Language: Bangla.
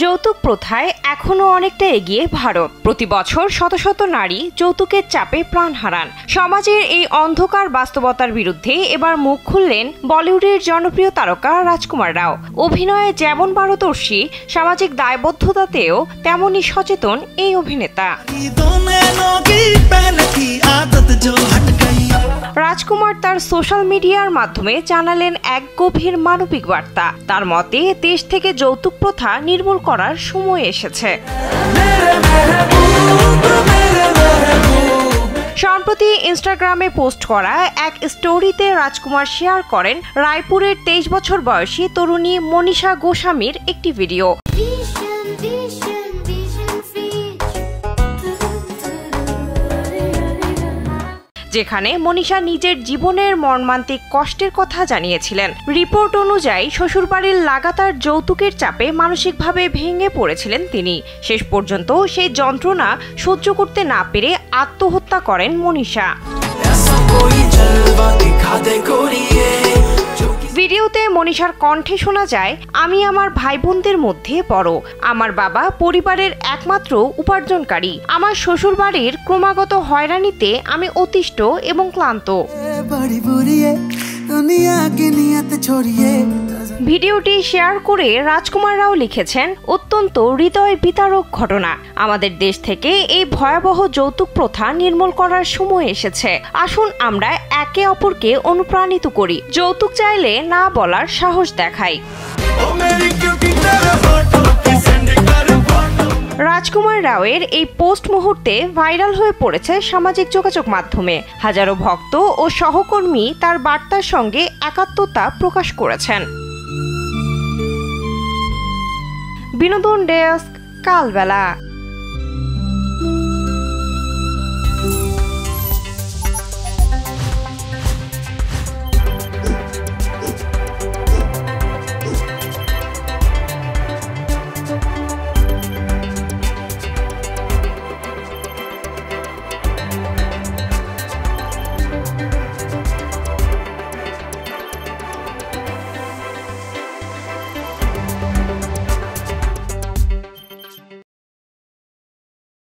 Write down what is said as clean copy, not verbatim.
যৌতুক প্রথায় এখনো অনেকটা এগিয়ে ভারত। প্রতি বছর শত শত নারী যৌতুকের চাপে প্রাণ হারান। সমাজের এই অন্ধকার বাস্তবতার বিরুদ্ধে এবার মুখ খুললেন বলিউডের জনপ্রিয় তারকা রাজকুমার রাও। অভিনয়ে যেমন পারদর্শী, সামাজিক দায়বদ্ধতাতেও তেমনই সচেতন এই অভিনেতা। রাজকুমার তার সোশ্যাল মিডিয়ার মাধ্যমে জানালেন এক গভীর মানবিক বার্তা। তার মতে, দেশ থেকে যৌতুক প্রথা নির্মূল করার সময় এসেছে। সম্প্রতি ইনস্টাগ্রামে পোস্ট করা এক স্টোরিতে রাজকুমার শেয়ার করেন রায়পুরের 23 বছর বয়সী তরুণী মনীষা গোস্বামীর একটি ভিডিও। যেখানে মনীষা নিজের জীবনের মর্মান্তিক কষ্টের কথা জানিয়েছিলেন। রিপোর্ট অনুযায়ী শ্বশুরবাড়ির লাগাতার যৌতুকের চাপে মানসিকভাবে ভেঙে পড়েছিলেন তিনি। শেষ পর্যন্ত সেই যন্ত্রণা সহ্য করতে না পেরে আত্মহত্যা করেন মনীষা। ভিডিওতে মনীষার কণ্ঠে শোনা যায়, আমি আমার ভাই বোনদের মধ্যে বড়। আমার বাবা পরিবারের একমাত্র উপার্জনকারী। আমার শ্বশুর বাড়ির ক্রমাগত হয়রানিতে আমি অতিষ্ঠ এবং ক্লান্ত। ভিডিওটি শেয়ার করে রাজকুমার রাও লিখেছেন, অত্যন্ত হৃদয় বিতারক ঘটনা। আমাদের দেশ থেকে এই ভয়াবহ যৌতুক প্রথা নির্মূল করার সময় এসেছে। আসুন আমরা একে অপরকে অনুপ্রাণিত করি, যৌতুক চাইলে না বলার সাহস দেখাই। রাজকুমার রাওয়ের এই পোস্ট মুহূর্তে ভাইরাল হয়ে পড়েছে সামাজিক যোগাযোগ মাধ্যমে। হাজারো ভক্ত ও সহকর্মী তার বার্তার সঙ্গে একাত্মতা প্রকাশ করেছেন। বিনোদন ডেস্ক, কালবেলা।